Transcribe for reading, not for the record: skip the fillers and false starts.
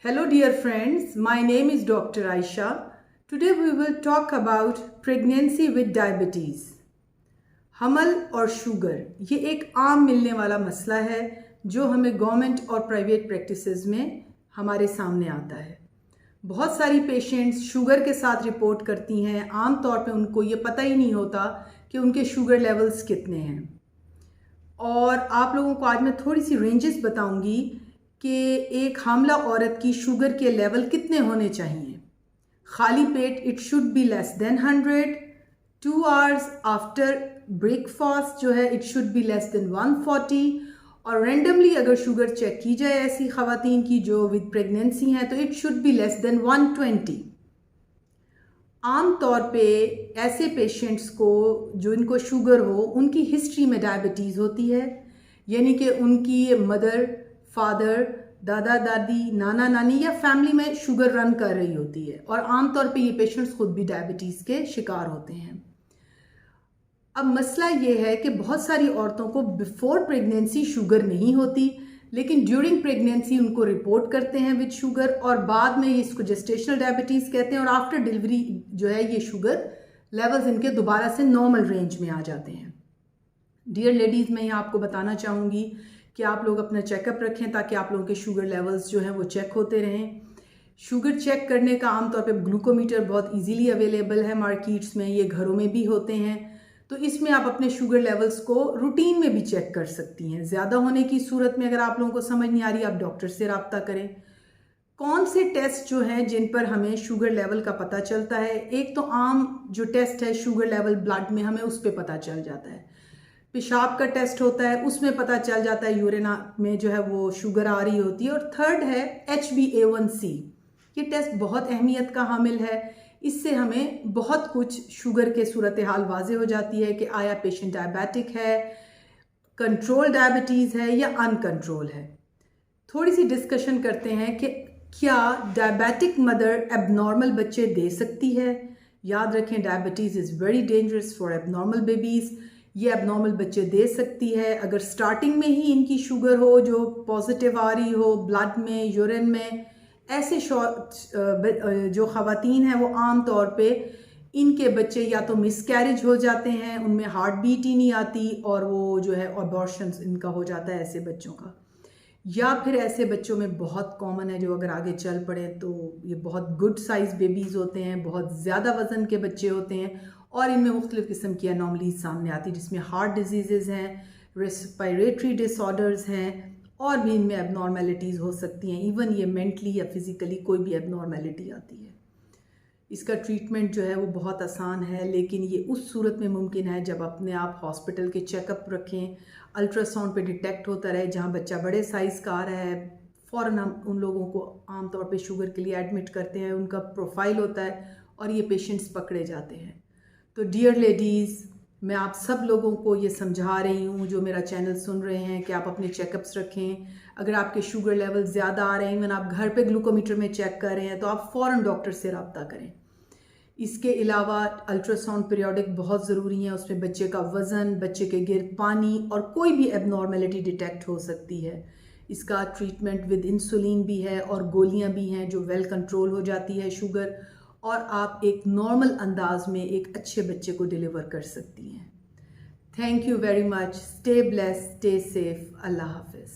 Hello dear friends, my name is Dr. Aisha. Today we will talk about pregnancy with diabetes. हमल और sugar ये एक आम मिलने वाला मसला है जो हमें गवर्नमेंट और प्राइवेट प्रैक्टिसेस में हमारे सामने आता है। बहुत सारी पेशेंट्स शुगर के साथ रिपोर्ट करती हैं। आम तौर पे उनको ये पता ही नहीं होता कि उनके शुगर लेवल्स कितने हैं। और आप लोगों को आज मैं थोड़ी सी रेंजेस बताऊंगी कि एक हामला औरत की शुगर के लेवल कितने होने चाहिए। खाली पेट it should be less than 100, 2 hours after breakfast जो है it should be less than 140, और रेंडमली अगर शुगर चेक की जाए ऐसी खवातीन की जो विद प्रेगनेंसी हैं तो it should be less then 120। आम तौर पे ऐसे पेशेंट्स को जो इनको शुगर हो उनकी हिस्ट्री में डायबिटीज़ होती है, यानी कि उनकी मदर, फादर, दादा दादी, नाना नानी या फैमिली में शुगर रन कर रही होती है, और आमतौर पे ये पेशेंट्स खुद भी डायबिटीज़ के शिकार होते हैं। अब मसला ये है कि बहुत सारी औरतों को बिफोर प्रेगनेंसी शुगर नहीं होती, लेकिन ड्यूरिंग प्रेगनेंसी उनको रिपोर्ट करते हैं विद शुगर, और बाद में इसको जेस्टेशनल डायबिटीज़ कहते हैं, और आफ्टर डिलीवरी जो है ये शुगर लेवल्स इनके दोबारा से नॉर्मल रेंज में आ जाते हैं। डियर लेडीज़, मैं यहाँ आपको बताना चाहूँगी कि आप लोग अपना चेकअप रखें ताकि आप लोगों के शुगर लेवल्स जो हैं वो चेक होते रहें। शुगर चेक करने का आमतौर पे ग्लूकोमीटर बहुत इजीली अवेलेबल है मार्केट्स में, ये घरों में भी होते हैं, तो इसमें आप अपने शुगर लेवल्स को रूटीन में भी चेक कर सकती हैं। ज़्यादा होने की सूरत में अगर आप लोगों को समझ नहीं आ रही आप डॉक्टर से रब्ता करें। कौन से टेस्ट जो हैं जिन पर हमें शुगर लेवल का पता चलता है? एक तो आम जो टेस्ट है शुगर लेवल ब्लड में, हमें उस पर पता चल जाता है। पेशाब का टेस्ट होता है, उसमें पता चल जाता है यूरिन में जो है वो शुगर आ रही होती है। और थर्ड है HbA1c। ये टेस्ट बहुत अहमियत का हामिल है, इससे हमें बहुत कुछ शुगर के सूरत हाल वाजे हो जाती है कि आया पेशेंट डायबिटिक है, कंट्रोल डायबिटीज़ है या अनकंट्रोल है। थोड़ी सी डिस्कशन करते हैं कि क्या डायबिटिक मदर एबनॉर्मल बच्चे दे सकती है। याद रखें, diabetes is very dangerous for abnormal babies. ये एबनॉर्मल बच्चे दे सकती है अगर स्टार्टिंग में ही इनकी शुगर हो जो पॉजिटिव आ रही हो ब्लड में, यूरिन में। ऐसे जो ख़वातीन हैं वो आम तौर पे इनके बच्चे या तो मिसकैरेज हो जाते हैं, उनमें हार्ट बीट ही नहीं आती, और वो जो है अबॉर्शंस इनका हो जाता है ऐसे बच्चों का। या फिर ऐसे बच्चों में बहुत कॉमन है जो अगर आगे चल पड़े तो ये बहुत गुड साइज़ बेबीज़ होते हैं, बहुत ज़्यादा वज़न के बच्चे होते हैं, और इनमें मुख्तलिफ़ किस्म की एनॉमलीज सामने आती है जिसमें हार्ट डिजीज़ हैं, रेस्पिरेटरी डिसऑर्डर्स हैं, और भी इनमें एबनॉर्मेलिटीज़ हो सकती हैं। इवन ये मेंटली या फिज़िकली कोई भी एबनॉर्मेलिटी आती है। इसका ट्रीटमेंट जो है वो बहुत आसान है, लेकिन ये उस सूरत में मुमकिन है जब अपने आप हॉस्पिटल के चेकअप रखें, अल्ट्रासाउंड पे डिटेक्ट होता रहे। जहाँ बच्चा बड़े साइज़ का आ रहा है फ़ौरन हम उन लोगों को आमतौर पे शुगर के लिए एडमिट करते हैं, उनका प्रोफाइल होता है और ये पेशेंट्स पकड़े जाते हैं। तो डियर लेडीज़, मैं आप सब लोगों को ये समझा रही हूँ जो मेरा चैनल सुन रहे हैं कि आप अपने चेकअप्स रखें। अगर आपके शुगर लेवल ज़्यादा आ रहे हैं, इवन आप घर पे ग्लूकोमीटर में चेक कर रहे हैं, तो आप फ़ौरन डॉक्टर से रब्ता करें। इसके अलावा अल्ट्रासाउंड पीरियोडिक बहुत ज़रूरी है, उसमें बच्चे का वज़न, बच्चे के गिर्द पानी और कोई भी एबनॉर्मेलिटी डिटेक्ट हो सकती है। इसका ट्रीटमेंट विद इंसुलिन भी है और गोलियाँ भी हैं जो वेल कंट्रोल हो जाती है शुगर, और आप एक नॉर्मल अंदाज में एक अच्छे बच्चे को डिलीवर कर सकती हैं। Thank you very much. Stay blessed, stay safe. अल्लाह हाफिज़।